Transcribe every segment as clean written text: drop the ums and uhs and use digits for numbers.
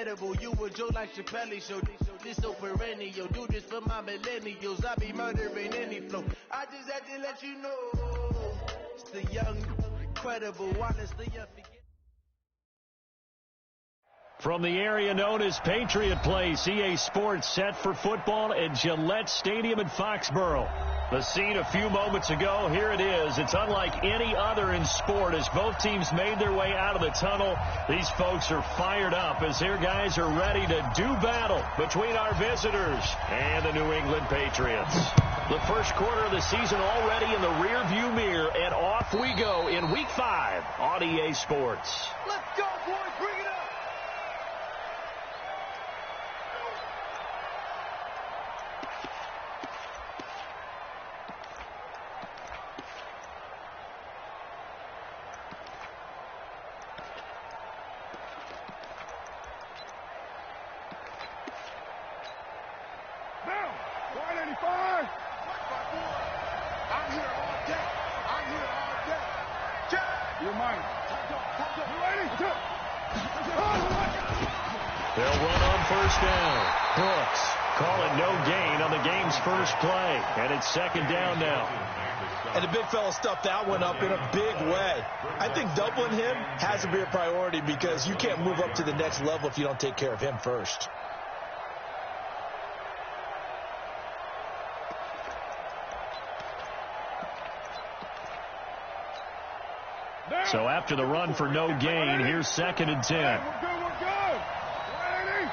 incredible. You a joke like Chappelle Show. This so perennial. Do this for my millennials. I be murdering any flow. I just had to let you know. It's the young, incredible Wallace, the young. From the area known as Patriot Place, EA Sports set for football at Gillette Stadium in Foxborough. The scene a few moments ago, here it is. It's unlike any other in sport as both teams made their way out of the tunnel. These folks are fired up as their guys are ready to do battle between our visitors and the New England Patriots. The first quarter of the season already in the rearview mirror, and off we go in Week 5 on EA Sports. Let's go, boys. Bring it up. They'll run on first down. Brooks calling no gain on the game's first play. And it's second down now. And the big fella stuffed that one up in a big way. I think doubling him has to be a priority because you can't move up to the next level if you don't take care of him first. So after the run for no gain, here's second and 10. We're good. Ready?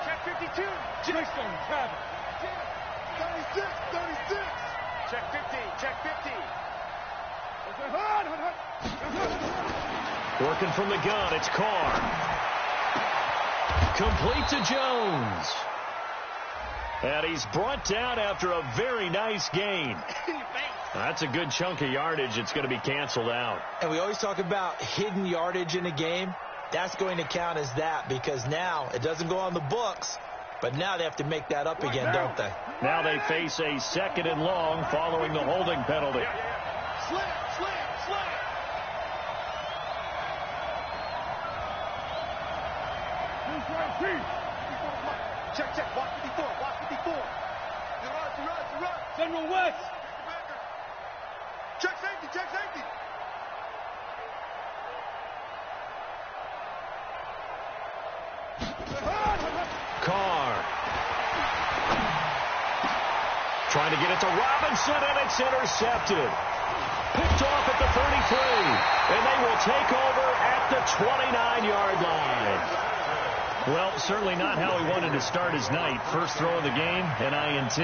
Check 52. Jason, have it. 36. Check 50. Working from the gun, it's Carr. Complete to Jones. And he's brought down after a very nice gain. That's a good chunk of yardage. It's going to be canceled out. And we always talk about hidden yardage in a game. That's going to count as that because now it doesn't go on the books, but now they have to make that up again, don't they? Now they face a second and long following the holding penalty. Slam. Check. Watch 54. Run. General West. Check safety. Carr. Trying to get it to Robinson, and it's intercepted. Picked off at the 33, and they will take over at the 29-yard line. Well, certainly not how he wanted to start his night. First throw of the game, an INT.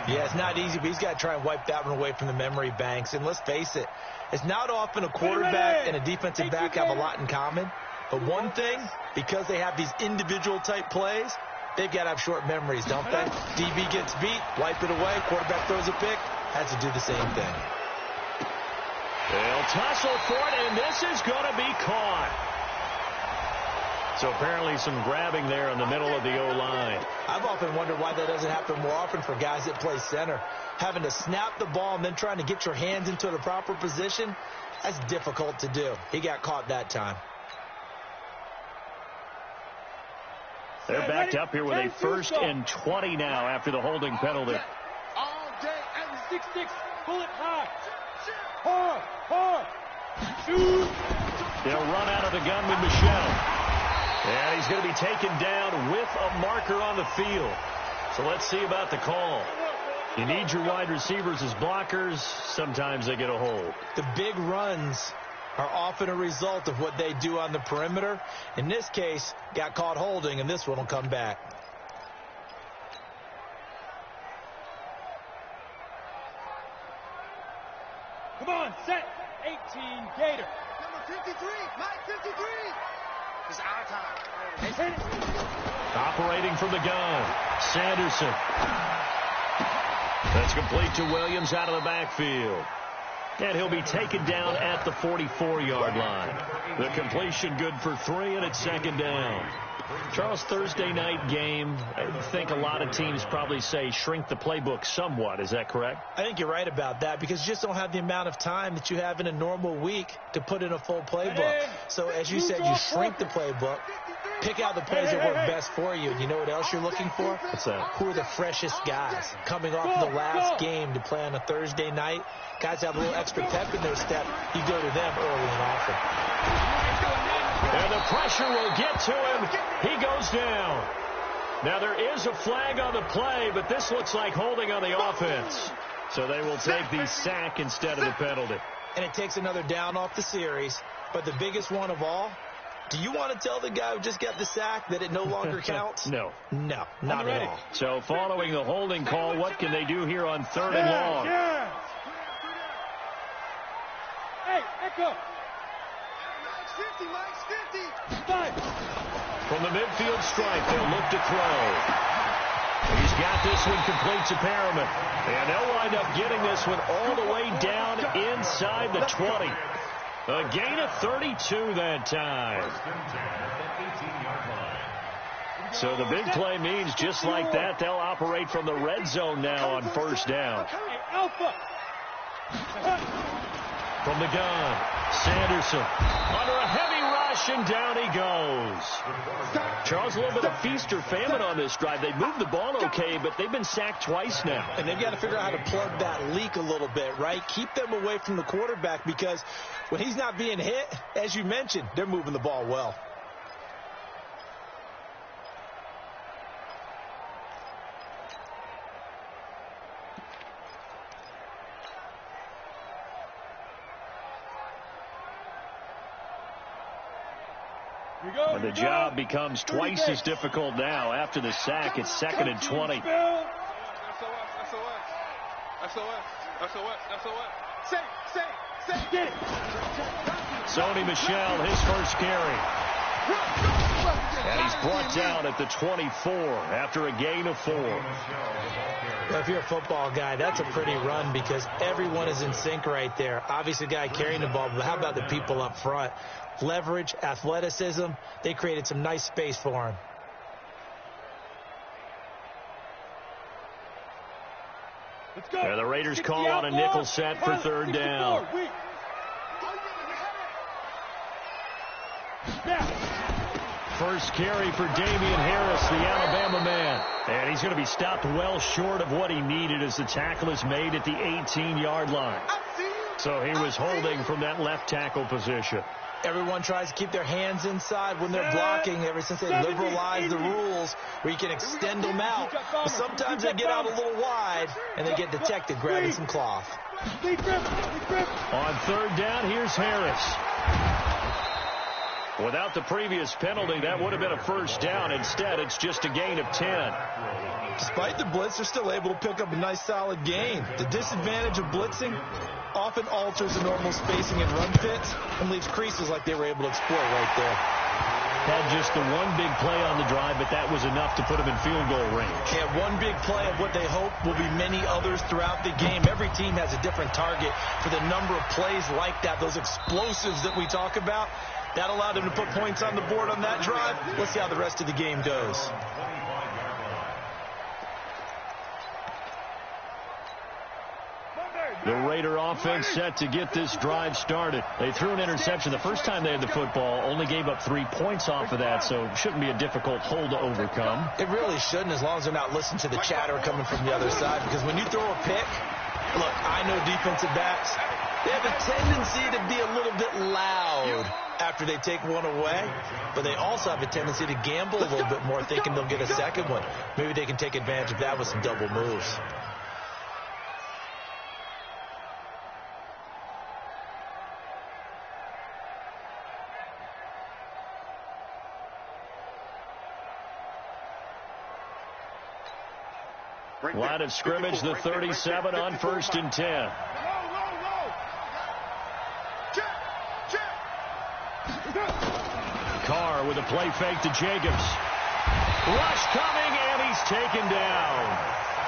Yeah, it's not easy, but he's got to try and wipe that one away from the memory banks. And let's face it, it's not often a quarterback and a defensive back have a lot in common. But one thing, because they have these individual-type plays, they've got to have short memories, don't they? DB gets beat, wipe it away, quarterback throws a pick, has to do the same thing. They'll tussle for it, and this is going to be caught. So apparently some grabbing there in the middle of the O-line. I've often wondered why that doesn't happen more often for guys that play center. Having to snap the ball and then trying to get your hands into the proper position, that's difficult to do. He got caught that time. They're backed up here with a 1st and 20 now after the holding penalty. All day and 6-6. Bullet high. Hard. Shoot. They'll run out of the gun with Michelle. And he's going to be taken down with a marker on the field. So let's see about the call. You need your wide receivers as blockers. Sometimes they get a hold. The big runs are often a result of what they do on the perimeter. In this case, got caught holding, and this one will come back. Come on, set. 18, Gator. Number 53, Mike 53. It's our time. Operating from the gun, Sanderson. That's complete to Williams out of the backfield. And he'll be taken down at the 44-yard line. The completion good for 3, and it's second down. Charles, Thursday night game, I think a lot of teams probably say shrink the playbook somewhat. Is that correct? I think you're right about that because you just don't have the amount of time that you have in a normal week to put in a full playbook. So as you said, you shrink the playbook, pick out the plays that work best for you. And you know what else you're looking for? What's that? Who are the freshest guys coming off of the last game to play on a Thursday night? Guys have a little extra pep in their step. You go to them early and often. And the pressure will get to him. He goes down. Now, there is a flag on the play, but this looks like holding on the offense. So they will take the sack instead of the penalty. And it takes another down off the series. But the biggest one of all, do you want to tell the guy who just got the sack that it no longer counts? No. No, not at all. So following the holding call, what can they do here on 3rd and long? Hey, echo. From the midfield stripe, they'll look to throw. He's got this one complete to Perriman. And they'll wind up getting this one all the way down inside the 20. A gain of 32 that time. So the big play means just like that, they'll operate from the red zone now on 1st down. Alpha. From the gun, Sanderson under a heavy rush, and down he goes. Charles, a little bit of feast or famine on this drive. They moved the ball okay, but they've been sacked twice now. And they've got to figure out how to plug that leak a little bit, right? Keep them away from the quarterback because when he's not being hit, as you mentioned, they're moving the ball well. And the job becomes twice as difficult now. After the sack, it's 2nd and 20. Sony Michel, his first carry. And he's brought down at the 24 after a gain of 4. Well, if you're a football guy, that's a pretty run because everyone is in sync right there. Obviously, the guy carrying the ball, but how about the people up front? Leverage, athleticism, they created some nice space for him. And the Raiders call on a nickel set for 3rd down. First carry for Damian Harris, the Alabama man. And he's going to be stopped well short of what he needed as the tackle is made at the 18-yard line. So he was holding from that left tackle position. Everyone tries to keep their hands inside when they're blocking ever since they liberalized the rules where you can extend them out. But sometimes they get out a little wide and they get detected grabbing some cloth. On 3rd down, here's Harris. Without the previous penalty, that would have been a 1st down. Instead, it's just a gain of 10. Despite the blitz, they're still able to pick up a nice solid gain. The disadvantage of blitzing often alters the normal spacing and run fits and leaves creases like they were able to exploit right there. Had just the one big play on the drive, but that was enough to put them in field goal range. Yeah, one big play of what they hope will be many others throughout the game. Every team has a different target for the number of plays like that, those explosives that we talk about. That allowed them to put points on the board on that drive. Let's see how the rest of the game goes. The Raider offense set to get this drive started. They threw an interception the first time they had the football, only gave up 3 points off of that, so it shouldn't be a difficult hole to overcome. It really shouldn't, as long as they're not listening to the chatter coming from the other side, because when you throw a pick, look, I know defensive backs, they have a tendency to be a little bit loud after they take one away, but they also have a tendency to gamble a little bit more, thinking they'll get a second one. Maybe they can take advantage of that with some double moves. Line of scrimmage, the 37 on 1st and 10. Carr with a play fake to Jacobs. Rush coming, and he's taken down.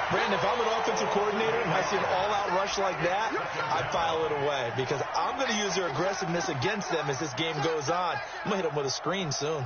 Brandon, if I'm an offensive coordinator and I see an all-out rush like that, I file it away because I'm going to use their aggressiveness against them as this game goes on. I'm going to hit them with a screen soon.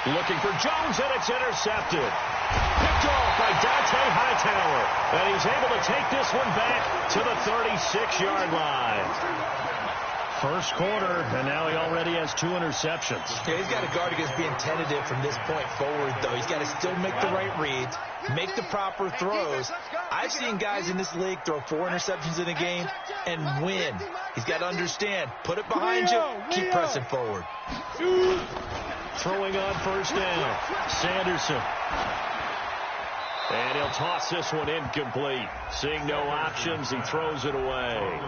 Looking for Jones, and it's intercepted. Picked off by Dante Hightower. And he's able to take this one back to the 36-yard line. First quarter, and now he already has 2 interceptions. Yeah, he's got to guard against being tentative from this point forward, though. He's got to still make the right reads, make the proper throws. I've seen guys in this league throw 4 interceptions in a game and win. He's got to understand, put it behind you, keep pressing forward. Throwing on first down, Sanderson. And he'll toss this one incomplete. Seeing no options, he throws it away.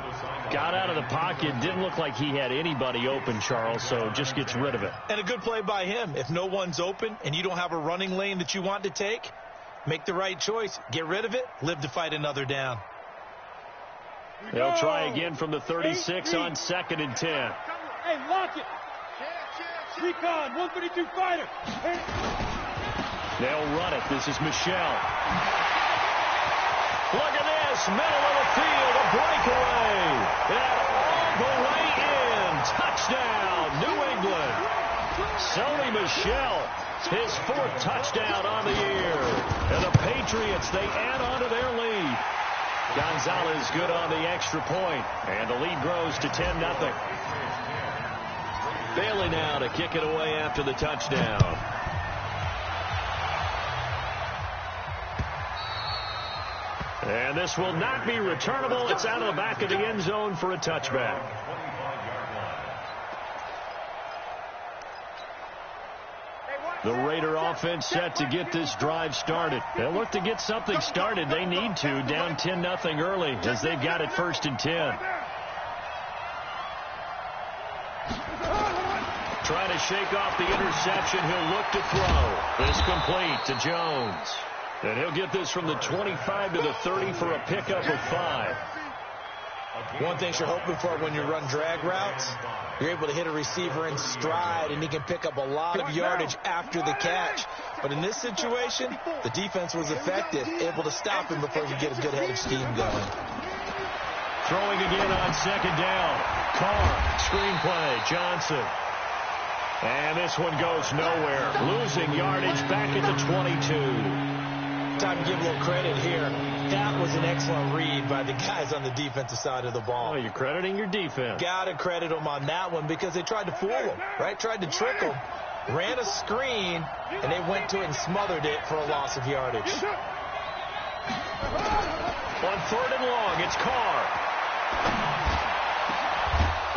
Got out of the pocket. Didn't look like he had anybody open, Charles, so just gets rid of it. And a good play by him. If no one's open and you don't have a running lane that you want to take, make the right choice. Get rid of it. Live to fight another down. They'll try again from the 36 on 2nd and 10. Hey, lock it. Recon, 132 fighter. They'll run it. This is Michelle. Look at this. Middle of the field. A breakaway. And all the way in. Touchdown, New England. Sony Michel, his 4th touchdown on the year. And the Patriots, they add on to their lead. Gonzalez good on the extra point. And the lead grows to 10-0. Bailey now to kick it away after the touchdown. And this will not be returnable. It's out of the back of the end zone for a touchback. The Raider offense set to get this drive started. They'll look to get something started. They need to, down 10-0 early as they've got it 1st and 10. Trying to shake off the interception. He'll look to throw. This complete to Jones. And he'll get this from the 25 to the 30 for a pickup of 5. One thing you're hoping for when you run drag routes, you're able to hit a receiver in stride, and he can pick up a lot of yardage after the catch. But in this situation, the defense was effective, able to stop him before he could get a good head of steam going. Throwing again on 2nd down. Carr, screen play, Johnson. And this one goes nowhere. Losing yardage back at the 22. Time to give a little credit here. That was an excellent read by the guys on the defensive side of the ball. Oh, you're crediting your defense. Got to credit them on that one because they tried to fool him, right? Tried to trick him. Ran a screen, and they went to it and smothered it for a loss of yardage. On 3rd and long, it's Carr.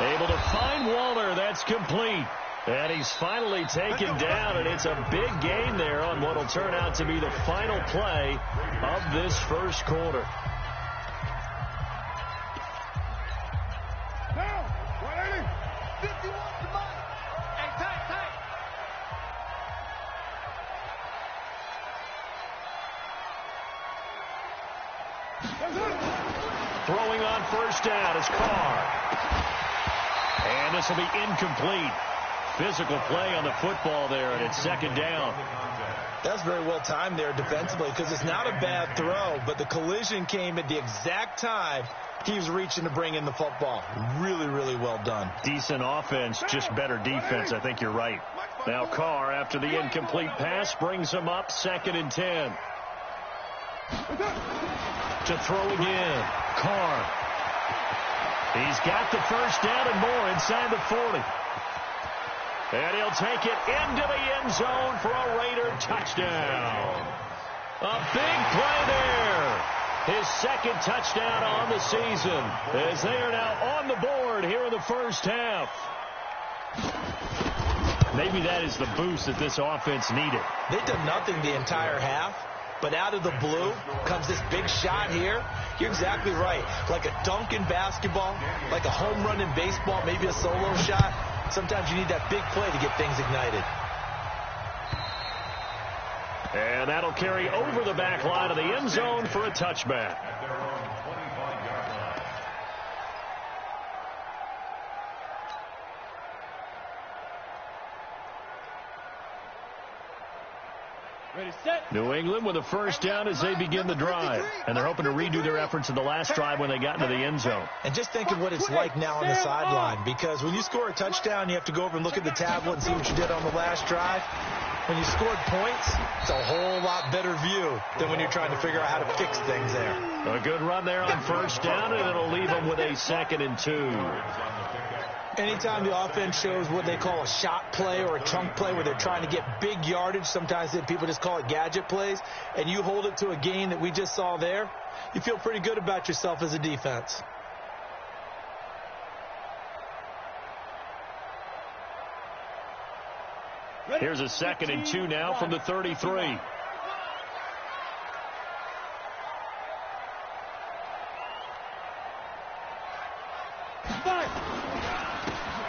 Able to find Waller. That's complete. And he's finally taken down, and it's a big gain there on what will turn out to be the final play of this first quarter. Now, 180. 51 to mine. Hey, tight. Throwing on first down is Carr. And this will be incomplete. Physical play on the football there, and it's 2nd down. That's very well timed there defensively because it's not a bad throw, but the collision came at the exact time he was reaching to bring in the football. Really, really well done. Decent offense, just better defense. I think you're right. Now Carr, after the incomplete pass, brings him up 2nd and 10. To throw again. Carr. He's got the first down and more inside the 40. And he'll take it into the end zone for a Raider touchdown. A big play there. His 2nd touchdown on the season as they are now on the board here in the first half. Maybe that is the boost that this offense needed. They've done nothing the entire half, but out of the blue comes this big shot here. You're exactly right. Like a dunk in basketball, like a home run in baseball, maybe a solo shot. Sometimes you need that big play to get things ignited. And that'll carry over the back line of the end zone for a touchback. Ready, set. New England with a first down as they begin the drive. And they're hoping to redo their efforts in the last drive when they got into the end zone. And just think of what it's like now on the sideline, because when you score a touchdown, you have to go over and look at the tablet and see what you did on the last drive. When you scored points, it's a whole lot better view than when you're trying to figure out how to fix things there. A good run there on first down, and it'll leave them with a 2nd and 2. Anytime the offense shows what they call a shot play or a chunk play where they're trying to get big yardage, sometimes people just call it gadget plays, and you hold it to a gain that we just saw there, you feel pretty good about yourself as a defense. Here's a 2nd and 2 now from the 33.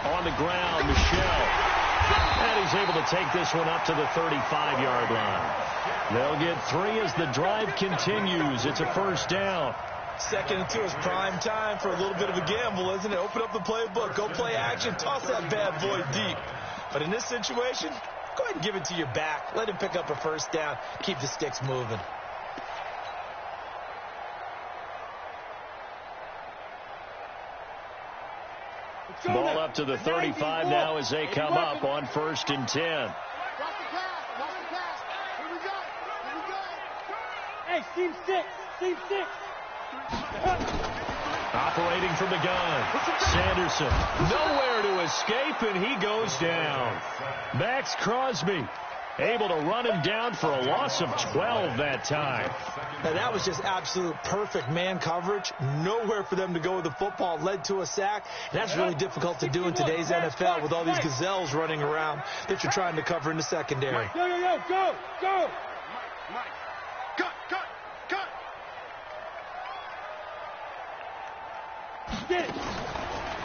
On the ground, Michelle. And he's able to take this one up to the 35-yard line. They'll get 3 as the drive continues. It's a first down. 2nd and 2 is prime time for a little bit of a gamble, isn't it? Open up the playbook. Go play action. Toss that bad boy deep. But in this situation, go ahead and give it to your back. Let him pick up a first down. Keep the sticks moving. Ball up to the 35 now as they come up on 1st and 10. Hey, team 6. Team 6. Operating from the gun, Sanderson. Nowhere to escape, and he goes down. Max Crosby able to run him down for a loss of 12 that time. Now, that was just absolute perfect man coverage. Nowhere for them to go with the football. Led to a sack. And that's really difficult to do in today's NFL with all these gazelles running around that you're trying to cover in the secondary. Go, go, go.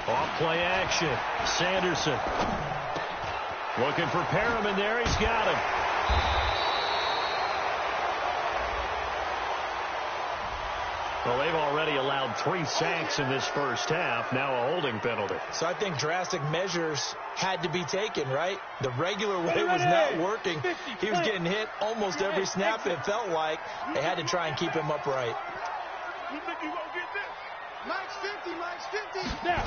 Off play action. Sanderson. Looking for Perriman there. He's got him. Well, they've already allowed 3 sacks in this first half. Now a holding penalty. So I think drastic measures had to be taken, right? The regular way was not working. He was getting hit almost every snap, it felt like. They had to try and keep him upright. You think you gonna get this? Mike's 50, Mike's 50. Now.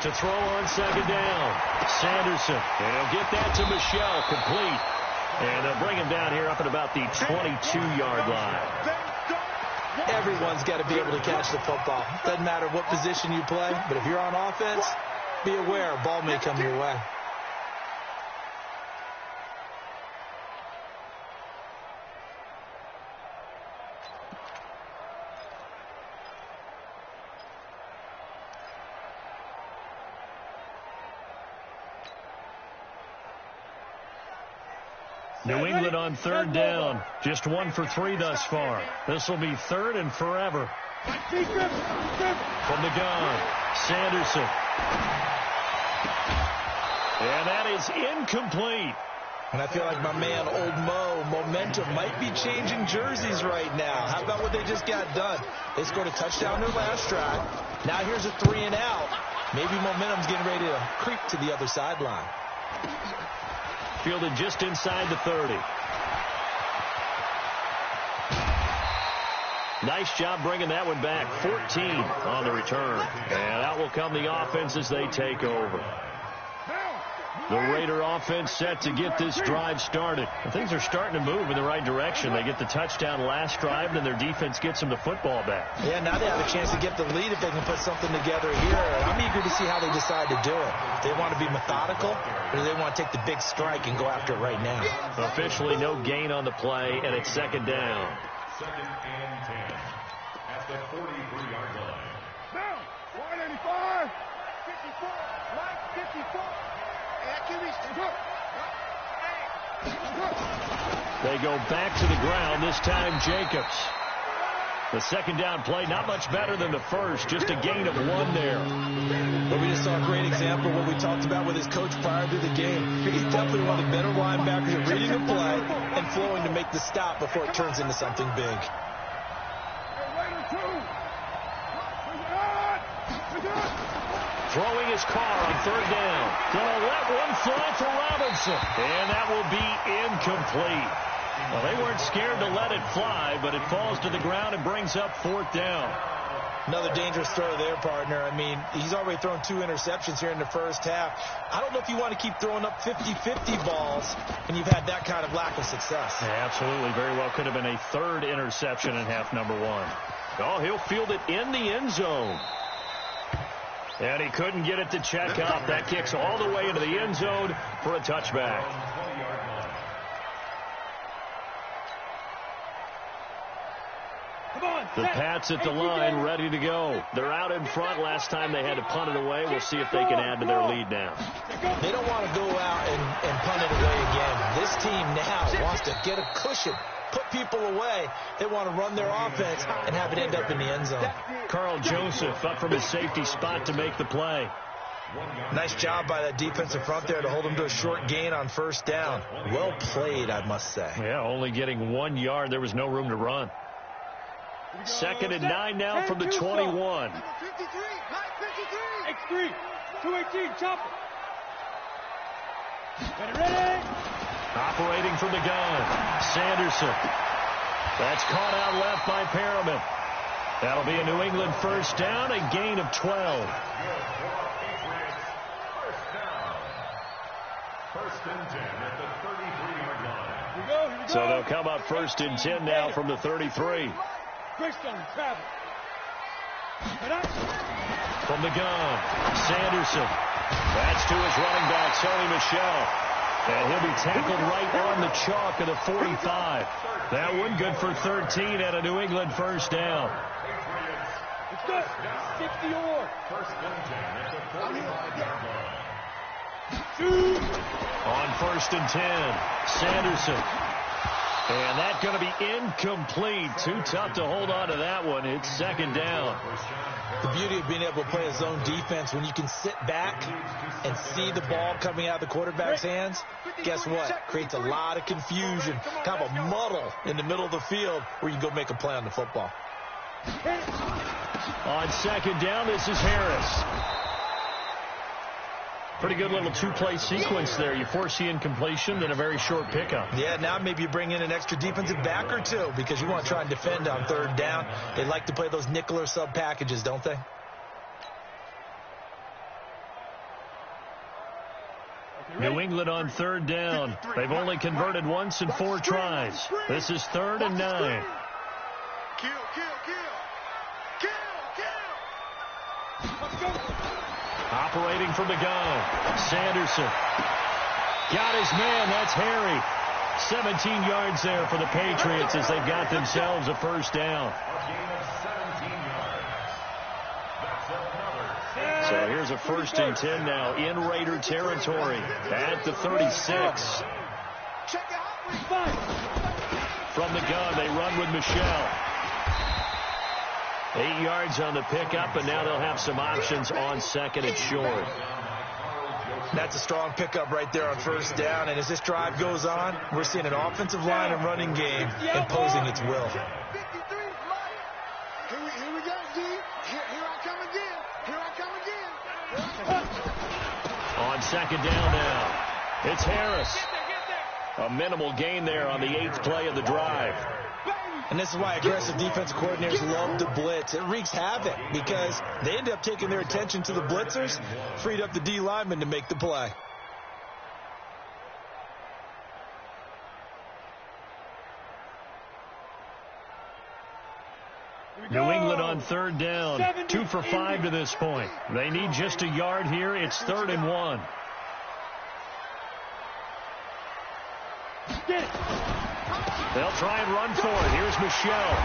To throw on 2nd down. Sanderson. And he'll get that to Michelle, complete. And they'll bring him down here up at about the 22-yard line. Everyone's got to be able to catch the football. Doesn't matter what position you play, but if you're on offense, be aware a ball may come your way. New England on 3rd down. Just 1 for 3 thus far. This will be 3rd and forever. From the gun, Sanderson. And that is incomplete. And I feel like my man, Old Mo, momentum might be changing jerseys right now. How about what they just got done? They scored a touchdown their last drive. Now here's a 3 and out. Maybe momentum's getting ready to creep to the other sideline. Fielded just inside the 30. Nice job bringing that one back. 14 on the return. And out will come the offense as they take over. The Raider offense set to get this drive started. Things are starting to move in the right direction. They get the touchdown last drive, and then their defense gets them the football back. Yeah, now they have a chance to get the lead if they can put something together here. I'm eager to see how they decide to do it. Do they want to be methodical, or do they want to take the big strike and go after it right now? Officially no gain on the play, and it's 2nd down. 2nd and 10 at the 43-yard line. Down. 185. 54. Right. 54. They go back to the ground, this time Jacobs. The 2nd down play, not much better than the first, just a gain of 1 there. But we just saw a great example of what we talked about with his coach prior to the game. He's definitely one of the better linebackers at reading the play and flowing to make the stop before it turns into something big. Throwing his car on 3rd down. Gonna let one fly for Robinson. And that will be incomplete. Well, they weren't scared to let it fly, but it falls to the ground and brings up 4th down. Another dangerous throw there, partner. I mean, he's already thrown 2 interceptions here in the first half. I don't know if you want to keep throwing up 50-50 balls when you've had that kind of lack of success. Yeah, absolutely. Very well could have been a 3rd interception in half number 1. Oh, he'll field it in the end zone. And he couldn't get it to check up. That kicks all the way into the end zone for a touchback. The Pats at the line, ready to go. They're out in front. Last time they had to punt it away. We'll see if they can add to their lead now. They don't want to go out and punt it away again. This team now wants to get a cushion, put people away. They want to run their offense and have it end up in the end zone. Carl Joseph up from his safety spot to make the play. Nice job by that defensive front there to hold him to a short gain on first down. Well played, I must say. Yeah, only getting 1 yard. There was no room to run. 2nd and 9 now from the 21. X3, 218, chop it. Ready. Operating from the gun, Sanderson. That's caught out left by Perriman. That'll be a New England first down, a gain of 12. First and 10 at the 33-yard line. Here we go. So they'll come up 1st and 10 now from the 33. Greystone, travel. From the gun, Sanderson. That's to his running back, Sony Michel. And he'll be tackled right on the chalk of the 45. That one good for 13 at a New England first down. It's good. 60 or. First and 10 at the 45-yard line. On 1st and 10, Sanderson. And that's going to be incomplete. Too tough to hold on to that one. It's 2nd down. The beauty of being able to play a zone defense, when you can sit back and see the ball coming out of the quarterback's hands, guess what? Creates a lot of confusion, kind of a muddle in the middle of the field where you can go make a play on the football. On 2nd down, this is Harris. Pretty good little 2-play sequence there. You force the incompletion, then a very short pickup. Yeah, now maybe you bring in an extra defensive back or 2 because you want to try and defend on 3rd down. They like to play those nickel or sub packages, don't they? New England on 3rd down. They've only converted once in 4 tries. This is 3rd and 9. Kill. Let's go. Operating from the gun, Sanderson. Got his man, that's Harry. 17 yards there for the Patriots as they've got themselves a first down. So here's a 1st and 10 now in Raider territory at the 36. From the gun, they run with Michel. 8 yards on the pickup, and now they'll have some options on 2nd and short. That's a strong pickup right there on 1st down, and as this drive goes on, we're seeing an offensive line and running game imposing its will. Here we go, D. Here I come again. On 2nd down now, it's Harris. A minimal gain there on the 8th play of the drive. And this is why aggressive defensive coordinators love to blitz. It wreaks havoc because they end up taking their attention to the blitzers, freed up the D lineman to make the play. New England on 3rd down, 2 for 5 to this point. They need just a yard here. It's 3rd and 1. They'll try and run for it. Here's Michel.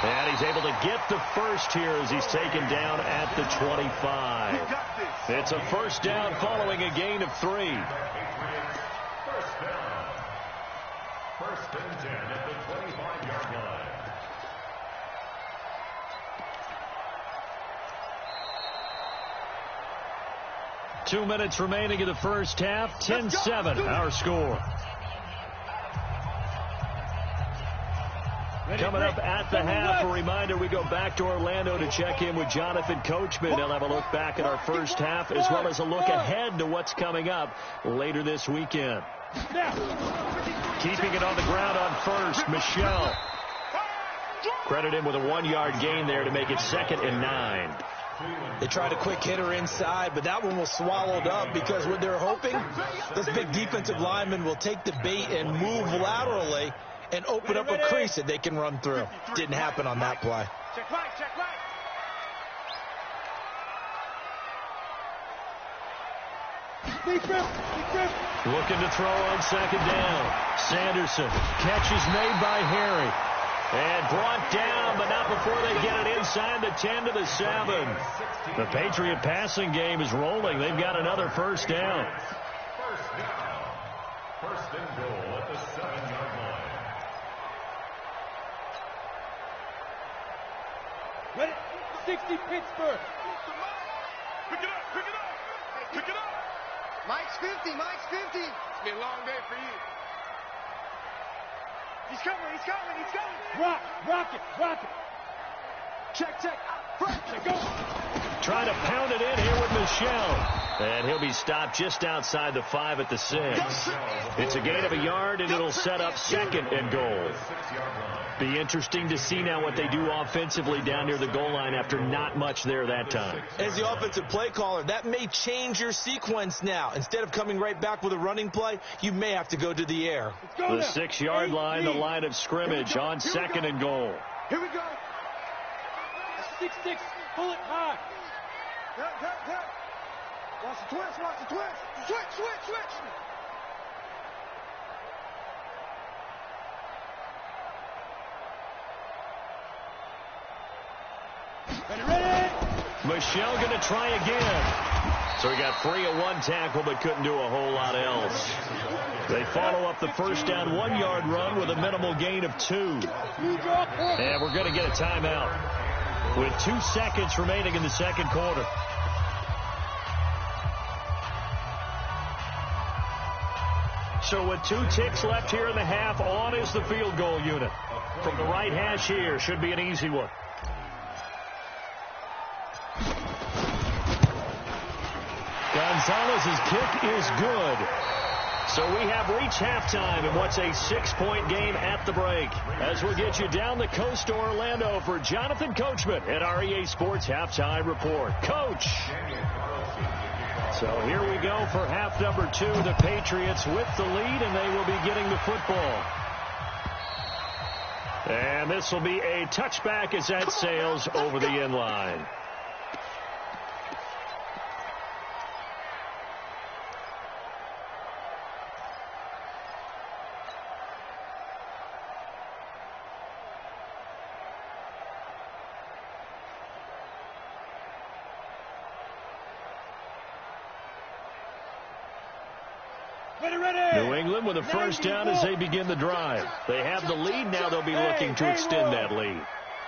And he's able to get the first here as he's taken down at the 25. It's a first down following a gain of 3. First down. 1st and 10 at the 25-yard line. Two minutes remaining in the first half. 10-7 our score. Coming up at the half, a reminder, we go back to Orlando to check in with Jonathan Coachman. He'll have a look back at our first half as well as a look ahead to what's coming up later this weekend. Keeping it on the ground on 1st, Michel. Credit him with a 1-yard gain there to make it 2nd and 9. They tried a quick hitter inside, but that one was swallowed up because what they're hoping, this big defensive lineman will take the bait and move laterally and open up a crease that they can run through. Didn't happen on that play. Check right, check right. Looking to throw on 2nd down. Sanderson. Catch is made by Harry. And brought down, but not before they get it inside the 10 to the 7. The Patriot passing game is rolling. They've got another 1st down. First down. 1st and goal at the 7-yard line. Ready? 60 Pittsburgh. Pick it up, pick it up, pick it up. Mike's 50, Mike's 50. It's been a long day for you. He's coming, he's coming, he's coming. Rock it. Check. Check, go. Trying to pound it in here with Michelle. And he'll be stopped just outside the 5 at the 6. It's a gain of a yard, and it'll set up 2nd and goal. Be interesting to see now what they do offensively down near the goal line after not much there that time. As the offensive play caller, that may change your sequence now. Instead of coming right back with a running play, you may have to go to the air. The 6-yard line, the line of scrimmage on 2nd and goal. Here we go. 6-6, pull it high. Cut. Watch the twist. Switch. Ready. Michelle going to try again. So he got free of 1 tackle but couldn't do a whole lot else. They follow up the 1st down 1-yard run with a minimal gain of 2. And we're going to get a timeout with 2 seconds remaining in the 2nd quarter. So with 2 ticks left here in the half, on is the field goal unit. From the right hash here, should be an easy one. Gonzalez's kick is good. So we have reached halftime in what's a 6-point game at the break. As we'll get you down the coast to Orlando for Jonathan Coachman at our EA Sports Halftime Report. Coach! So here we go for half number 2. The Patriots with the lead, and they will be getting the football. And this will be a touchback as that sails over the end line. New England with a 1st down as they begin the drive. They have the lead. Now they'll be looking to extend that lead.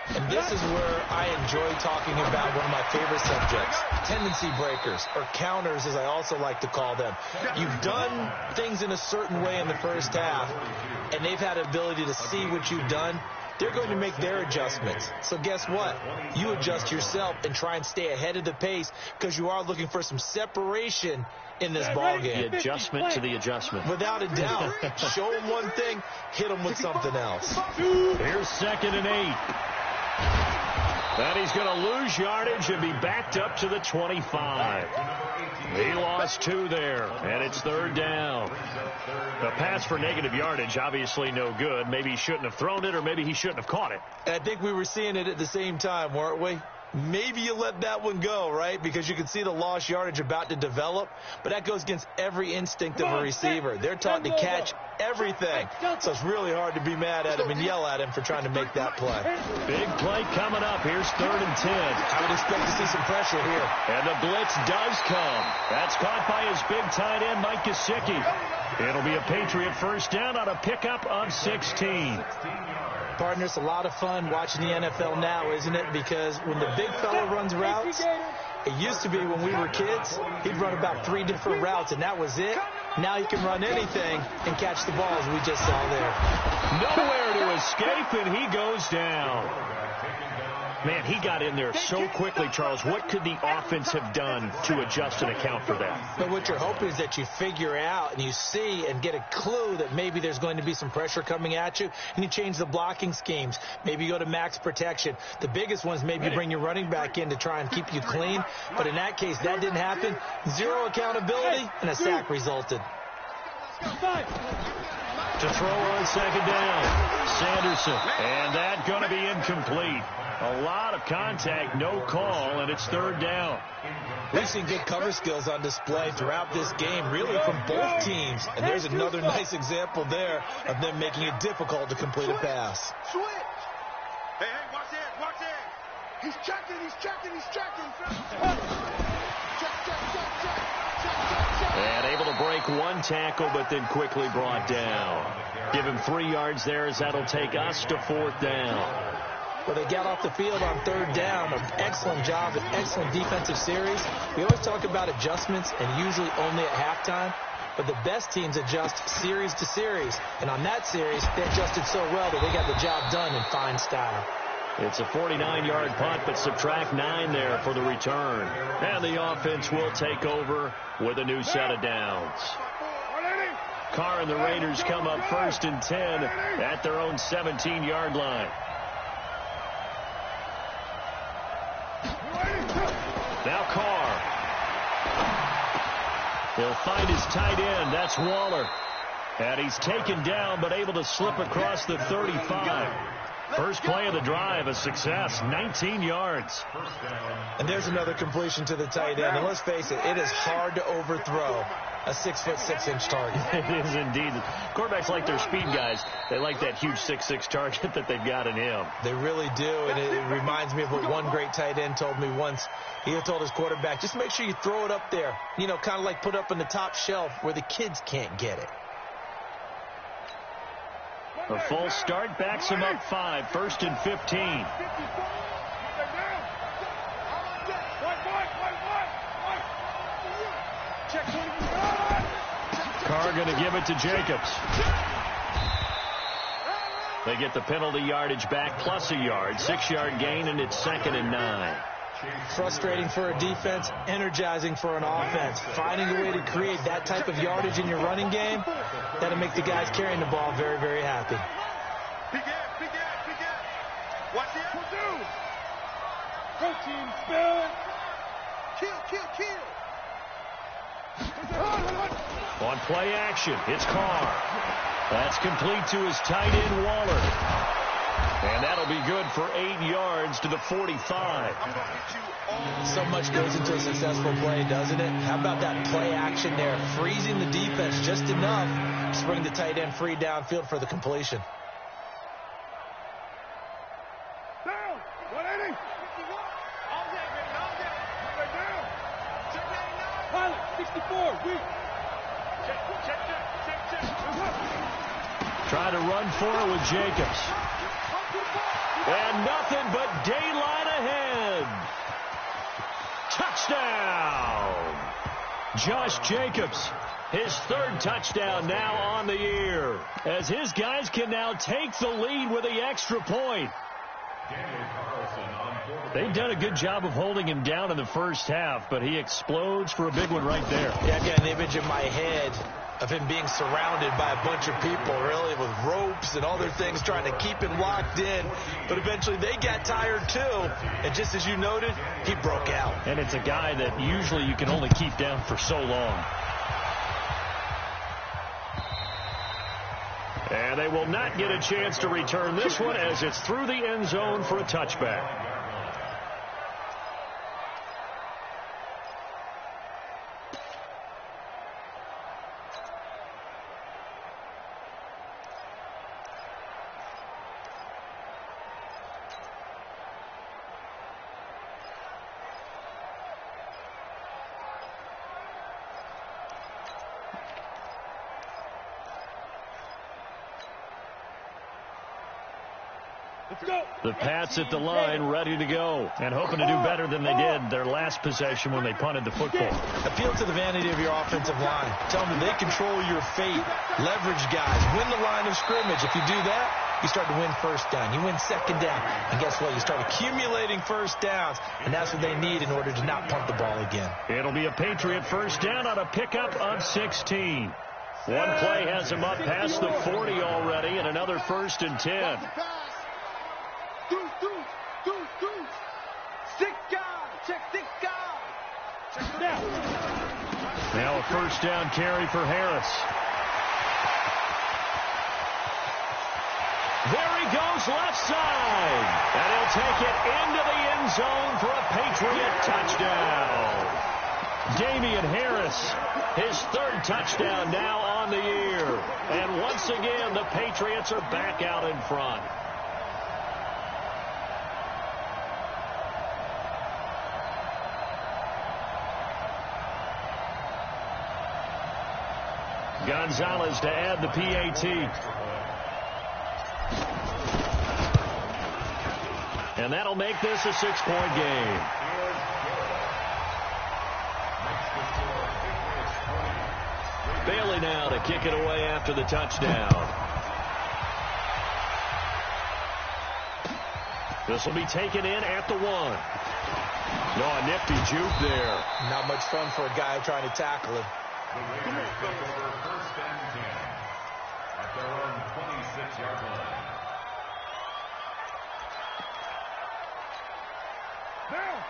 And this is where I enjoy talking about one of my favorite subjects, tendency breakers, or counters as I also like to call them. You've done things in a certain way in the first half, and they've had an ability to see what you've done. They're going to make their adjustments. So guess what? You adjust yourself and try and stay ahead of the pace because you are looking for some separation in this ballgame. The adjustment to the adjustment. Without a doubt. Show them one thing, hit them with something else. Here's 2nd and 8. And he's going to lose yardage and be backed up to the 25. He lost 2 there, and it's 3rd down. The pass for negative yardage, obviously no good. Maybe he shouldn't have thrown it, or maybe he shouldn't have caught it. I think we were seeing it at the same time, weren't we? Maybe you let that one go, right? Because you can see the lost yardage about to develop. But that goes against every instinct of a receiver. They're taught to catch everything. So it's really hard to be mad at him and yell at him for trying to make that play. Big play coming up. Here's 3rd and 10. I would expect to see some pressure here. And the blitz does come. That's caught by his big tight end, Mike Gesicki. It'll be a Patriot 1st down on a pickup of 16. Partner, it's a lot of fun watching the NFL now, isn't it? Because when the big fella runs routes, it used to be when we were kids, he'd run about 3 different routes, and that was it. Now he can run anything and catch the ball, as we just saw there. Nowhere to escape, and he goes down. Man, he got in there so quickly, Charles. What could the offense have done to adjust and account for that? But what you're hoping is that you figure out and you see and get a clue that maybe there's going to be some pressure coming at you, and you change the blocking schemes. Maybe you go to max protection. The biggest ones, maybe you bring your running back in to try and keep you clean. But in that case, that didn't happen. Zero accountability, and a sack resulted. To throw on second down, Sanderson. And that's going to be incomplete. A lot of contact, no call, and it's third down. We've seen good cover skills on display throughout this game, really from both teams. And there's another nice example there of them making it difficult to complete a pass. Switch. Hey, watch it. He's checking. And able to break one tackle, but then quickly brought down. Give him 3 yards there, as that'll take us to fourth down. Well, they got off the field on third down. An excellent job, an excellent defensive series. We always talk about adjustments, and usually only at halftime. But the best teams adjust series to series. And on that series, they adjusted so well that they got the job done in fine style. It's a 49-yard punt, but subtract 9 there for the return. And the offense will take over with a new set of downs. Carr and the Raiders come up 1st and 10 at their own 17-yard line. Now Carr. He'll find his tight end. That's Waller. And he's taken down, but able to slip across the 35. First play of the drive, a success, 19 yards. And there's another completion to the tight end. And let's face it, it is hard to overthrow a 6'6" target. It is indeed. Quarterbacks like their speed guys. They like that huge 6'6" target that they've got in him. They really do, and it reminds me of what one great tight end told me once. He had told his quarterback, just make sure you throw it up there. You know, kind of like put up on the top shelf where the kids can't get it. A full start backs him up 5, 1st and 15. Carr going to give it to Jacobs. They get the penalty yardage back plus a yard, 6-yard gain, and it's 2nd and 9. Frustrating for a defense, energizing for an offense. Finding a way to create that type of yardage in your running game, that'll make the guys carrying the ball very, very happy. Watch it. Go team, spell. Kill. On play action, it's Carr. That's complete to his tight end, Waller. And that'll be good for 8 yards to the 45. So much goes into a successful play, doesn't it? How about that play action there? Freezing the defense just enough to bring the tight end free downfield for the completion. Down. 180. Pilot, 64. Weak. Check. Try to run for it with Jacobs. And nothing but daylight ahead. Touchdown. Josh Jacobs, his 3rd touchdown now on the year, as his guys can now take the lead with the extra point. They've done a good job of holding him down in the first half, but he explodes for a big one right there. Yeah, I got an image in my head of him being surrounded by a bunch of people, really, with ropes and other things trying to keep him locked in. But eventually they got tired, too. And just as you noted, he broke out. And it's a guy that usually you can only keep down for so long. And they will not get a chance to return this one, as it's through the end zone for a touchback. The Pats at the line, ready to go, and hoping to do better than they did their last possession when they punted the football. Appeal to the vanity of your offensive line. Tell them that they control your fate. Leverage guys. Win the line of scrimmage. If you do that, you start to win first down. You win second down. And guess what? You start accumulating first downs, and that's what they need in order to not punt the ball again. It'll be a Patriot first down on a pickup of 16. One play has him up past the 40 already, and another 1st and 10. Now a first down carry for Harris. There he goes left side. And he'll take it into the end zone for a Patriot touchdown. Damian Harris, his 3rd touchdown now on the year. And once again, the Patriots are back out in front. Gonzalez to add the PAT. And that'll make this a 6-point game. Bailey now to kick it away after the touchdown. This will be taken in at the 1. No, a nifty juke there. Not much fun for a guy trying to tackle him. The Raiders take over 1st and 10 at their own 26-yard line.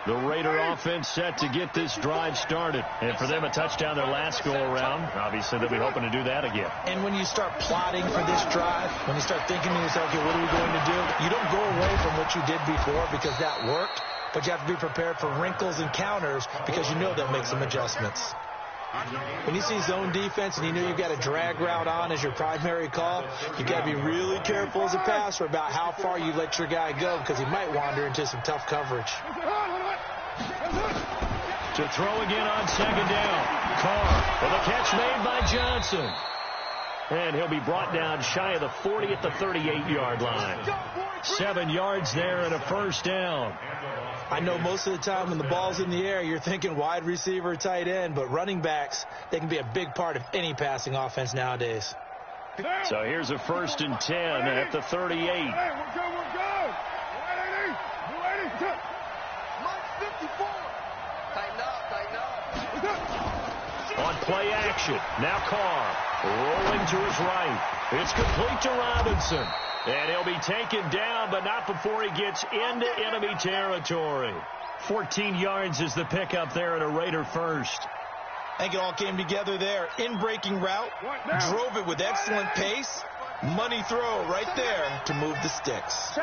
The Raider offense set to get this drive started. And for them, a touchdown their last go-around. Obviously, they'll be hoping to do that again. And when you start plotting for this drive, when you start thinking to yourself, okay, what are we going to do? You don't go away from what you did before because that worked. But you have to be prepared for wrinkles and counters because you know they'll make some adjustments. When you see zone defense and you know you've got a drag route on as your primary call, you've got to be really careful as a passer about how far you let your guy go because he might wander into some tough coverage. To throw again on 2nd down. Carr for the catch made by Johnson. And he'll be brought down shy of the 40 at the 38-yard line. 7 yards there and a first down. I know most of the time when the ball's in the air, you're thinking wide receiver, tight end, but running backs, they can be a big part of any passing offense nowadays. So here's a 1st and 10 at the 38. Hey, we're good. 280. Mike 54. Tighten up. On play action, now Carr rolling to his right. It's complete to Robinson. And he'll be taken down, but not before he gets into enemy territory. 14 yards is the pickup there at a Raider first. I think it all came together there. In-breaking route, drove it with excellent pace. Money throw right there to move the sticks.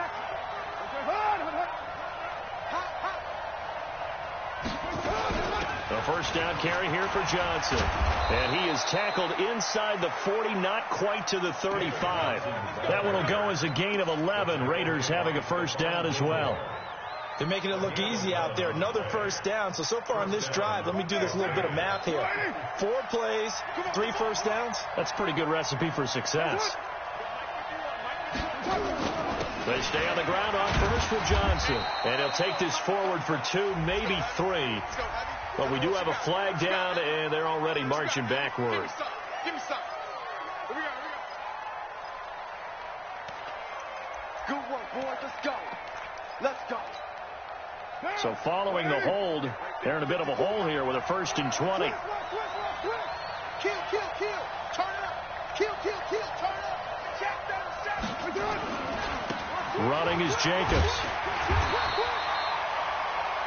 The first down carry here for Johnson. And he is tackled inside the 40, not quite to the 35. That one will go as a gain of 11. Raiders having a first down as well. They're making it look easy out there. Another first down. So far on this drive, let me do this little bit of math here. 4 plays, 3 first downs. That's a pretty good recipe for success. They stay on the ground on first for Johnson. And he'll take this forward for 2, maybe 3. But we do have a flag down, and they're already marching backward. Give me some. Here we go. Good work, boys. Let's go. So following the hold, they're in a bit of a hole here with a 1st and 20. Kill. Turn it up. Kill. Turn it up. Check down. Running is Jacobs.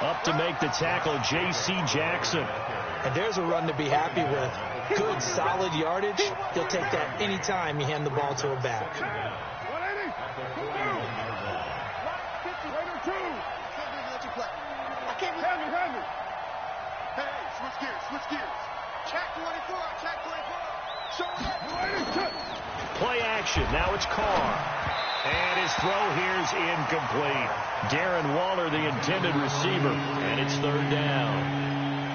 Up to make the tackle, J.C. Jackson. And there's a run to be happy with. Good, solid yardage. He'll take that anytime you hand the ball to a back. Switch gears. Check 24. Play action. Now it's Carr. And his throw here's incomplete. Darren Waller, the intended receiver, and it's 3rd down.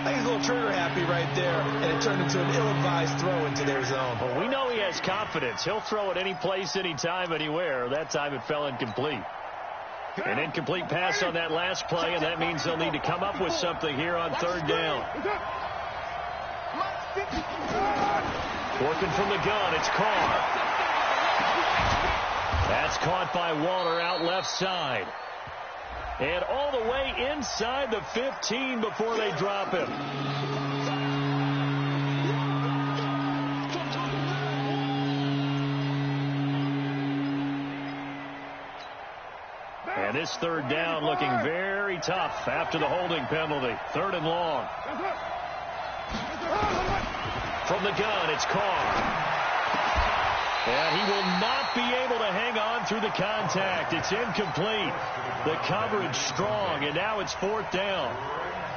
I think he's a little trigger happy right there, and it turned into an ill-advised throw into their zone. Well, we know he has confidence. He'll throw it any place, anytime, anywhere. That time it fell incomplete. An incomplete pass on that last play, and that means they'll need to come up with something here on 3rd down. Working from the gun, it's Carr. That's caught by Walter out left side. And all the way inside the 15 before they drop him. And this third down looking very tough after the holding penalty. 3rd and long. From the gun, it's Carr. And he will not be able to hang on through the contact. It's incomplete. The coverage strong, and now it's 4th down.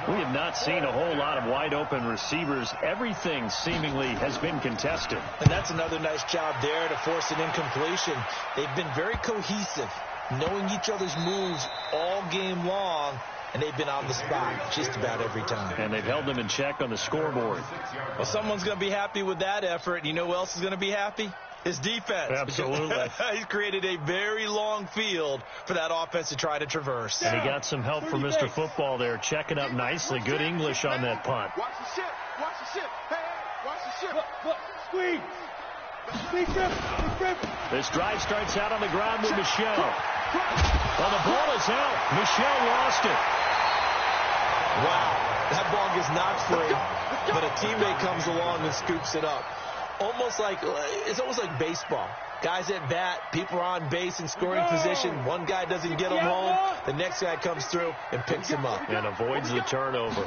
We have not seen a whole lot of wide-open receivers. Everything seemingly has been contested. And that's another nice job there to force an incompletion. They've been very cohesive, knowing each other's moves all game long, and they've been on the spot just about every time. And they've held them in check on the scoreboard. Well, someone's going to be happy with that effort. And you know who else is going to be happy? His defense. Absolutely. He's created a very long field for that offense to try to traverse. And he got some help from Mr. Football there, checking up nicely. Good English on that punt. Watch the ship. Watch the ship. Hey, watch the ship. Look, squeeze. Big grip. This drive starts out on the ground with Michelle. Well, the ball is out. Michelle lost it. Wow. That ball gets knocked free, but a teammate comes along and scoops it up. It's almost like baseball. Guys at bat, people are on base in scoring position. One guy doesn't get him home. The next guy comes through and picks him up. And avoids the turnover.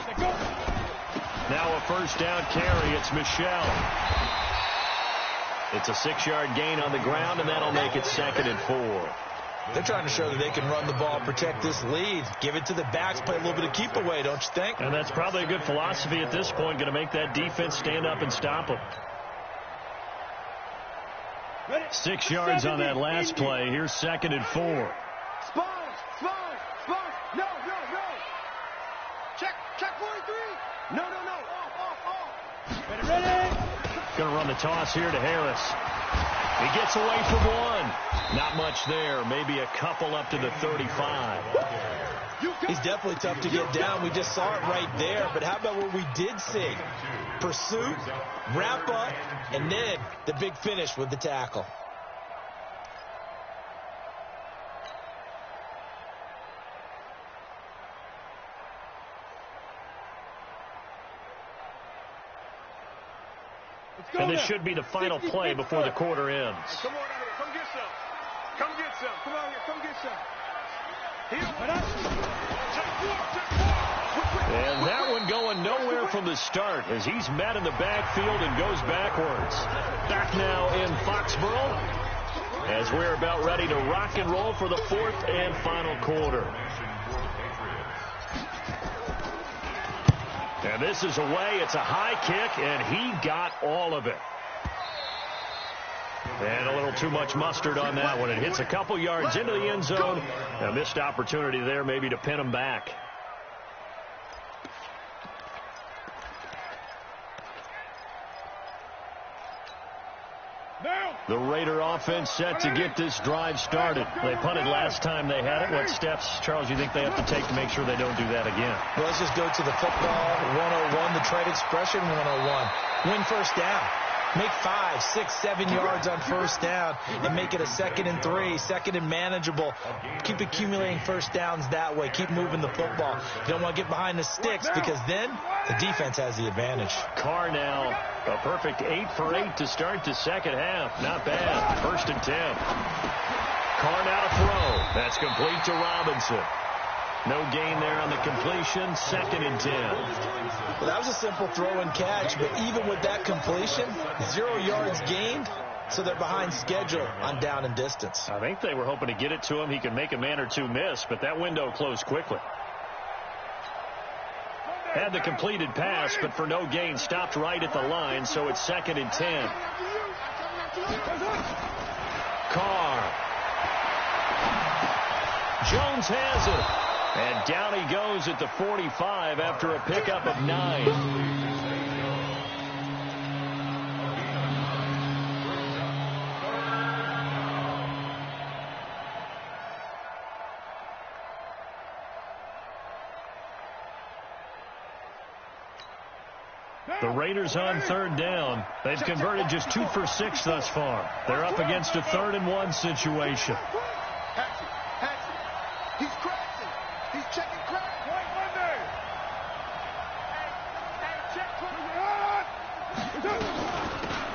Now a 1st down carry. It's Michelle. It's a 6-yard gain on the ground, and that'll make it 2nd and 4. They're trying to show that they can run the ball, protect this lead, give it to the backs, play a little bit of keep away, don't you think? And that's probably a good philosophy at this point, going to make that defense stand up and stop them. 6 yards on that last play. Here's 2nd and 4. Sponge. No. Check 43. No. Off. Ready. Going to run the toss here to Harris. He gets away from one. Not much there. Maybe a couple up to the 35. He's definitely tough to get down. We just saw it right there. But how about what we did see? Pursuit, wrap up, and then the big finish with the tackle. And this should be the final play before the quarter ends. Come on out here. Come get some. Come out here. Come get some. And that one going nowhere from the start as he's met in the backfield and goes backwards. Back now in Foxborough as we're about ready to rock and roll for the 4th and final quarter. And this is away. It's a high kick, and he got all of it. And a little too much mustard on that one. It hits a couple yards into the end zone. A missed opportunity there maybe to pin him back. The Raider offense set to get this drive started. They punted last time they had it. What steps, Charles, you think they have to take to make sure they don't do that again? Well, let's just go to the football 101, the trade expression 101. Win 1st down. Make 5, 6, 7 yards on 1st down and make it a 2nd and 3, 2nd and manageable. Keep accumulating 1st downs that way. Keep moving the football. You don't want to get behind the sticks because then the defense has the advantage. Carr now a perfect 8 for 8 to start the 2nd half. Not bad. 1st and 10. Carr now to throw. That's complete to Robinson. No gain there on the completion. 2nd and 10. Well, that was a simple throw and catch, but even with that completion, 0 yards gained, so they're behind schedule on down and distance. I think they were hoping to get it to him. He could make a man or two miss, but that window closed quickly. Had the completed pass, but for no gain, stopped right at the line, so it's 2nd and 10. Carr. Jones has it. And down he goes at the 45 after a pickup of 9. The Raiders on third down. They've converted just 2 for 6 thus far. They're up against a 3rd-and-1 situation. He's crashing. He's checking crack. White Monday.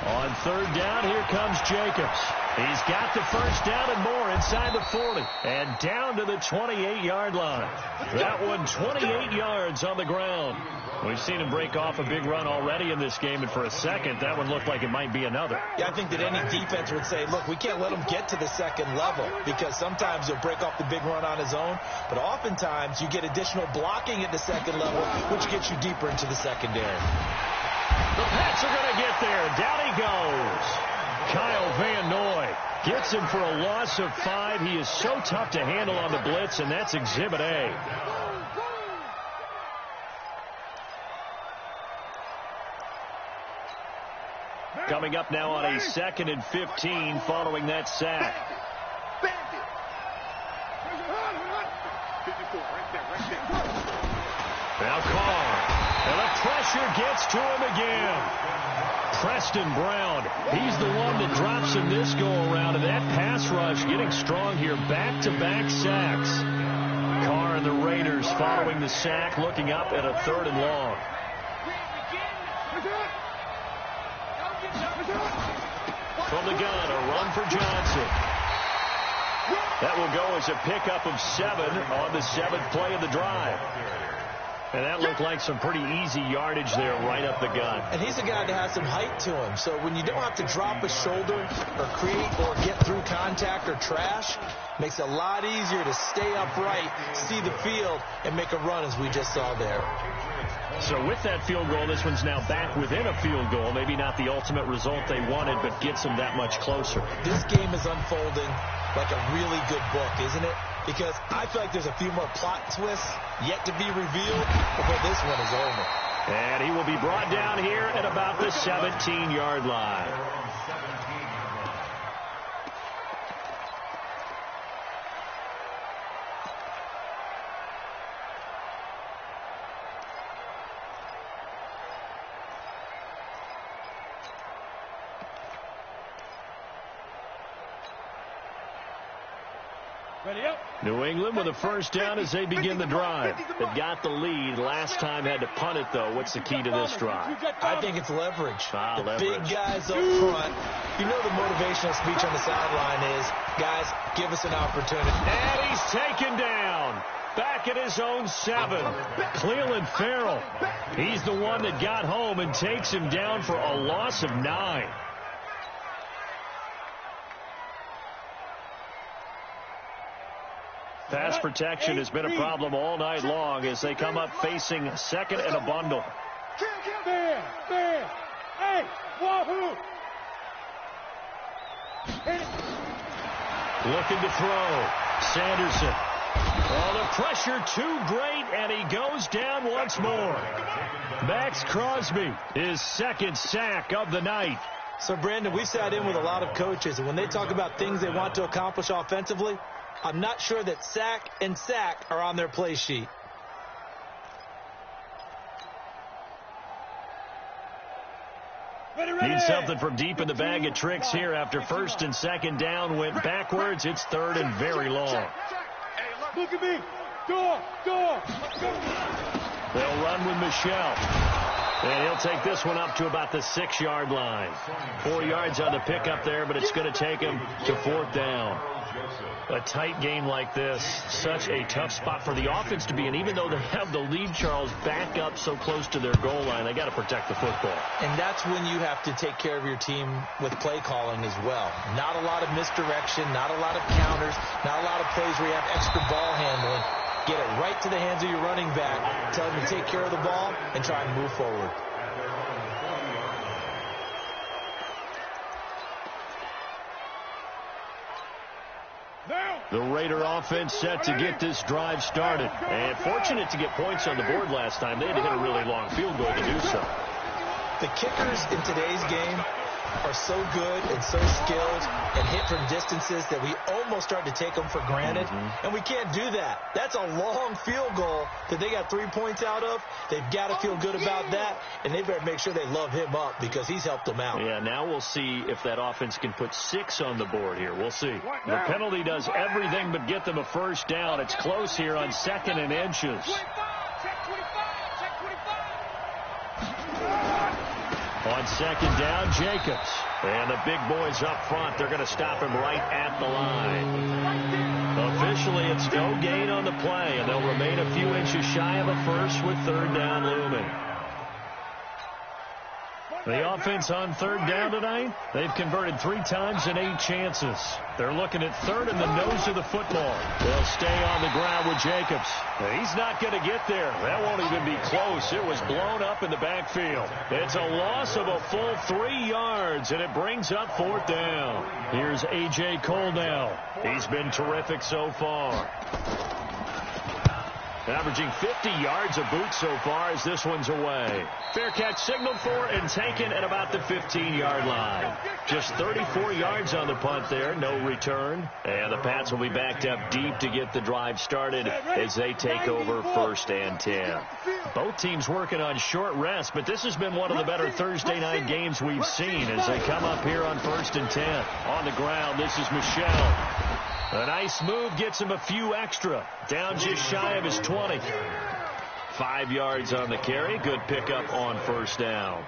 On third down, here comes Jacobs. He's got the first down and more inside the 40. And down to the 28-yard line. That one 28 yards on the ground. We've seen him break off a big run already in this game, and for a second, that one looked like it might be another. Yeah, I think that any defense would say, look, we can't let him get to the second level, because sometimes he'll break off the big run on his own, but oftentimes you get additional blocking at the second level, which gets you deeper into the secondary. The Pats are going to get there. Down he goes. Kyle Van Noy gets him for a loss of 5. He is so tough to handle on the blitz, and that's Exhibit A. Coming up now on a 2nd and 15 following that sack. Now Carr. And the pressure gets to him again. Preston Brown. He's the one that drops him this go-around. And that pass rush getting strong here. Back-to-back sacks. Carr and the Raiders following the sack, looking up at a 3rd and long. From the gun, a run for Johnson. That will go as a pickup of 7 on the 7th play of the drive. And that looked like some pretty easy yardage there right up the gut. And he's a guy that has some height to him. So when you don't have to drop a shoulder or create or get through contact or trash, makes it a lot easier to stay upright, see the field, and make a run as we just saw there. So with that field goal, this one's now back within a field goal. Maybe not the ultimate result they wanted, but gets them that much closer. This game is unfolding like a really good book, isn't it? Because I feel like there's a few more plot twists yet to be revealed before this one is over. And he will be brought down here at about the 17-yard line. New England with a first down as they begin the drive. They've got the lead. Last time had to punt it, though. What's the key to this drive? I think it's leverage. The leverage. Big guys up front. You know the motivational speech on the sideline is, guys, give us an opportunity. And he's taken down. Back at his own 7. Cleveland Farrell. He's the one that got home and takes him down for a loss of 9. Pass protection has been a problem all night long as they come up facing 2nd and a bundle. Hey, wahoo! Looking to throw. Sanderson. Oh, the pressure too great, and he goes down once more. Max Crosby, his 2nd sack of the night. So, Brandon, we've sat in with a lot of coaches, and when they talk about things they want to accomplish offensively, I'm not sure that sack and sack are on their play sheet. Need something from deep in the bag of tricks here after 1st and 2nd down. Went backwards. It's 3rd and very long. Look at me. Door. They'll run with Michelle. And he'll take this one up to about the 6-yard line. 4 yards on the pickup there, but it's going to take him to 4th down. A tight game like this, such a tough spot for the offense to be in. Even though they have the lead, Charles, back up so close to their goal line, they got to protect the football. And that's when you have to take care of your team with play calling as well. Not a lot of misdirection, not a lot of counters, not a lot of plays where you have extra ball handling. Get it right to the hands of your running back. Tell him to take care of the ball and try and move forward. The Raider offense set to get this drive started. And fortunate to get points on the board last time. They had to hit a really long field goal to do so. The kickers in today's game are so good and so skilled and hit from distances that we almost start to take them for granted, and we can't do that. That's a long field goal that they got 3 points out of. They've got to feel good about that, and they better make sure they love him up because he's helped them out. Yeah, now we'll see if that offense can put 6 on the board here. We'll see. The penalty does everything but get them a first down. It's close here on 2nd and inches. On 2nd down, Jacobs. And the big boys up front, they're going to stop him right at the line. Officially, it's no gain on the play, and they'll remain a few inches shy of a first with 3rd down looming. The offense on 3rd down tonight, they've converted 3 times in 8 chances. They're looking at 3rd in the nose of the football. They'll stay on the ground with Jacobs. He's not going to get there. That won't even be close. It was blown up in the backfield. It's a loss of a full 3 yards, and it brings up 4th down. Here's A.J. Cole now. He's been terrific so far. Averaging 50 yards a boot so far as this one's away. Fair catch signaled for and taken at about the 15-yard line. Just 34 yards on the punt there, no return. And the Pats will be backed up deep to get the drive started as they take over 1st and 10. Both teams working on short rest, but this has been one of the better Thursday night games we've seen as they come up here on 1st and 10. On the ground, this is Michel. A nice move gets him a few extra. Down just shy of his 20. 5 yards on the carry. Good pickup on 1st down.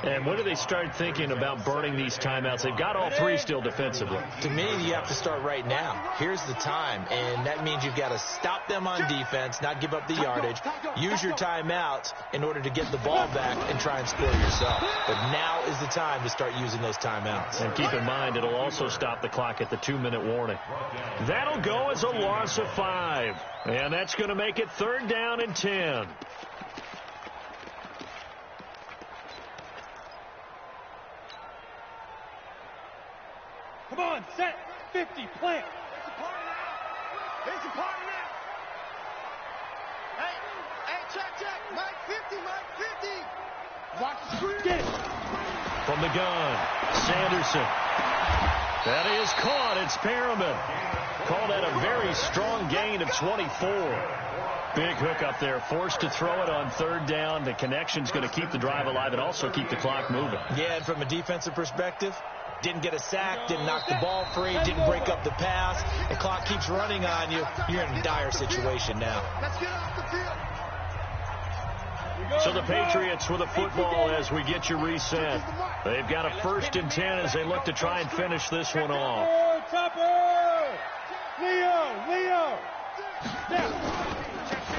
And when do they start thinking about burning these timeouts? They've got all 3 still defensively. To me, you have to start right now. Here's the time, and that means you've got to stop them on defense, not give up the yardage, use your timeouts in order to get the ball back and try and score yourself. But now is the time to start using those timeouts. And keep in mind, it'll also stop the clock at the 2-minute warning. That'll go as a loss of 5. And that's going to make it 3rd down and 10. Come on, set, 50, plant. There's a party now. Hey, check. Mike 50, Mike 50. Watch the screen. Get it. From the gun, Sanderson. That is caught. It's Perriman. Called at a very strong gain of 24. Big hook up there. Forced to throw it on 3rd down. The connection's going to keep the drive alive and also keep the clock moving. Yeah, and from a defensive perspective, didn't get a sack, didn't knock the ball free, didn't break up the pass. The clock keeps running on you. You're in a dire situation now. Let's get off the field. So the Patriots with a football as we get you reset. They've got a 1st and 10 as they look to try and finish this one off. Chopper! Leo!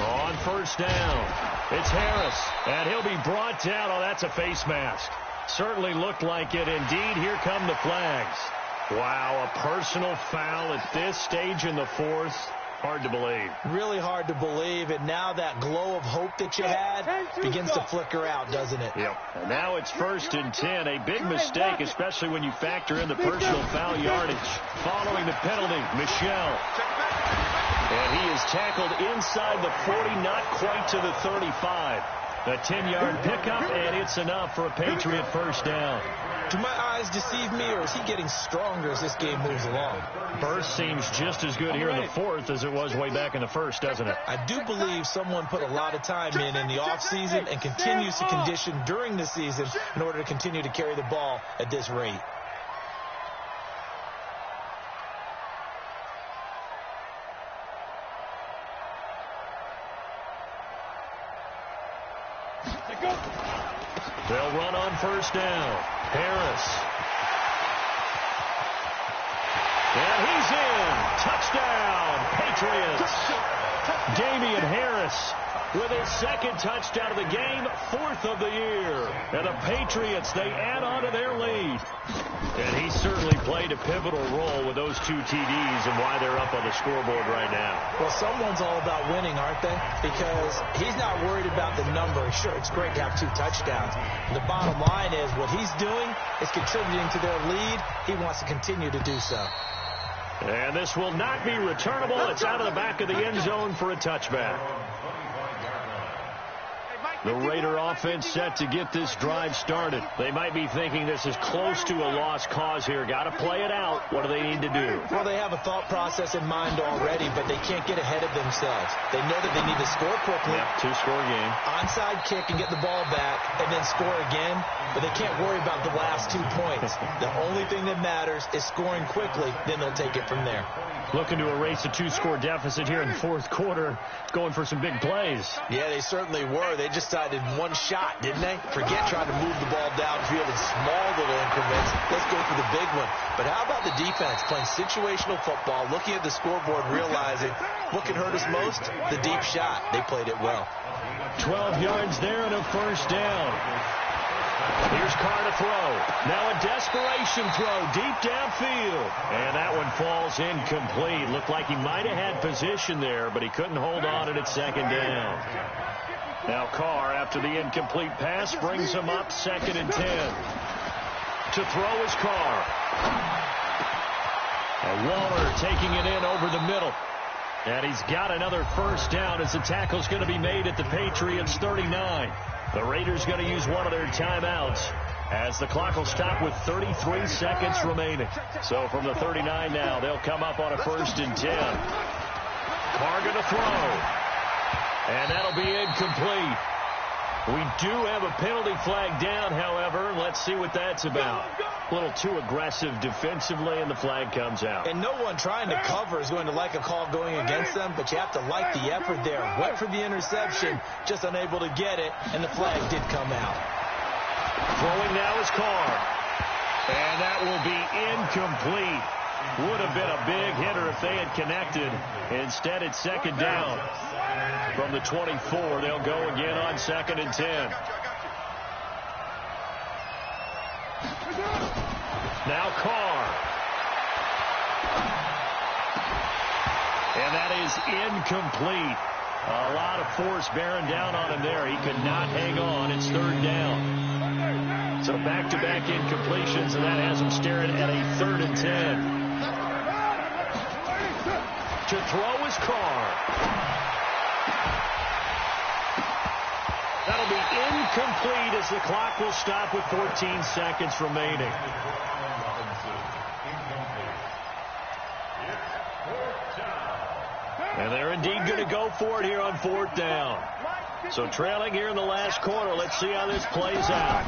On 1st down, it's Harris, and he'll be brought down. Oh, that's a face mask. Certainly looked like it. Indeed, here come the flags. Wow, a personal foul at this stage in the 4th. Hard to believe. Really hard to believe, and now that glow of hope that you had begins to flicker out, doesn't it? Yep. And now it's 1st and 10. A big mistake, especially when you factor in the personal foul yardage. Following the penalty, Michel. And he is tackled inside the 40, not quite to the 35. A 10-yard pickup, and it's enough for a Patriot 1st down. Do my eyes deceive me, or is he getting stronger as this game moves along? Burst seems just as good here in the 4th as it was way back in the 1st, doesn't it? I do believe someone put a lot of time in the offseason and continues to condition during the season in order to continue to carry the ball at this rate. They'll run on 1st down. Harris. And he's in. Touchdown, Patriots. Damian Harris with his 2nd touchdown of the game, 4th of the year. And the Patriots, they add on to their lead. And he certainly played a pivotal role with those 2 TDs and why they're up on the scoreboard right now. Well, someone's all about winning, aren't they? Because he's not worried about the number. Sure, it's great to have 2 touchdowns. The bottom line is what he's doing is contributing to their lead. He wants to continue to do so. And this will not be returnable. It's out of the back of the end zone for a touchback. Hey, Mike The Raider offense set to get this drive started. They might be thinking this is close to a lost cause here. Got to play it out. What do they need to do? Well, they have a thought process in mind already, but they can't get ahead of themselves. They know that they need to score quickly. Yep, two-score game. Onside kick and get the ball back and then score again, but they can't worry about the last 2 points. The only thing that matters is scoring quickly, then they'll take it from there. Looking to erase a two-score deficit here in the fourth quarter, going for some big plays. Yeah, they certainly were. They just decided one shot, didn't they? Forget trying to move the ball downfield in small little increments. Let's go for the big one. But how about the defense playing situational football, looking at the scoreboard, realizing what can hurt us most? The deep shot. They played it well. 12 yards there and a first down. Here's Carr to throw. Now a desperation throw deep downfield. And that one falls incomplete. Looked like he might have had position there, but he couldn't hold on at second down. Now Carr, after the incomplete pass, brings him up 2nd and 10. To throw is Carr. And Waller taking it in over the middle. And he's got another first down as the tackle's going to be made at the Patriots 39. The Raiders going to use one of their timeouts as the clock will stop with 33 seconds remaining. So from the 39 now, they'll come up on a 1st and 10. Carr going to throw. And that'll be incomplete. We do have a penalty flag down, however. Let's see what that's about. A little too aggressive defensively, and the flag comes out. And no one trying to cover is going to like a call going against them, but you have to like the effort there. Went for the interception, just unable to get it, and the flag did come out. Throwing now is Carr. And that will be incomplete. Would have been a big hitter if they had connected. Instead, it's 2nd down. From the 24, they'll go again on 2nd and 10. Now Carr. And that is incomplete. A lot of force bearing down on him there. He could not hang on. It's 3rd down. So back-to-back incompletions, and that has him staring at a 3rd and 10. To throw is Carr. That'll be incomplete as the clock will stop with 14 seconds remaining. And they're indeed going to go for it here on 4th down. So trailing here in the last quarter. Let's see how this plays out.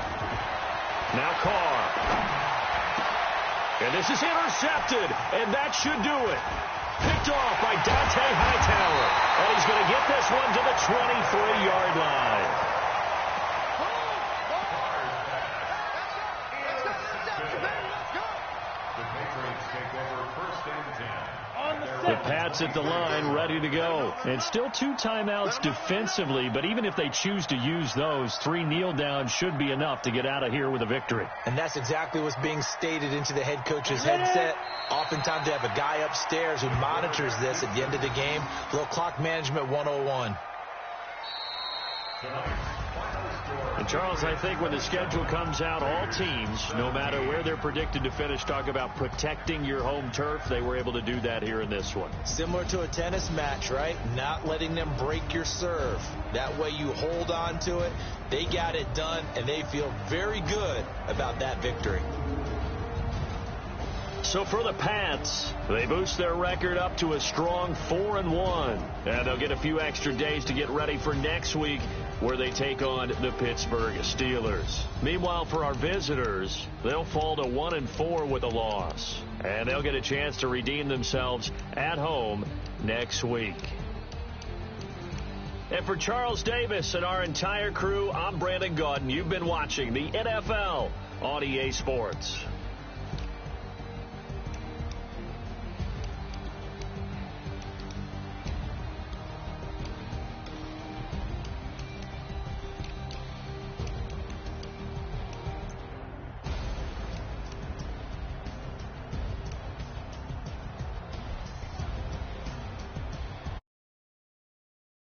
Now Carr. And this is intercepted, and that should do it. Picked off by Dante Hightower. And he's going to get this one to the 23-yard line. The Pats at the line, ready to go. And still 2 timeouts defensively, but even if they choose to use those, 3 kneel downs should be enough to get out of here with a victory. And that's exactly what's being stated into the head coach's headset. Oftentimes they have a guy upstairs who monitors this at the end of the game. A little clock management 101. And Charles, I think when the schedule comes out, all teams, no matter where they're predicted to finish, talk about protecting your home turf. They were able to do that here in this one. Similar to a tennis match, right? Not letting them break your serve. That way you hold on to it. They got it done, and they feel very good about that victory. So for the Pats, they boost their record up to a strong 4-1. And they'll get a few extra days to get ready for next week, where they take on the Pittsburgh Steelers. Meanwhile, for our visitors, they'll fall to 1-4 with a loss. And they'll get a chance to redeem themselves at home next week. And for Charles Davis and our entire crew, I'm Brandon Gaudin. You've been watching the NFL on EA Sports.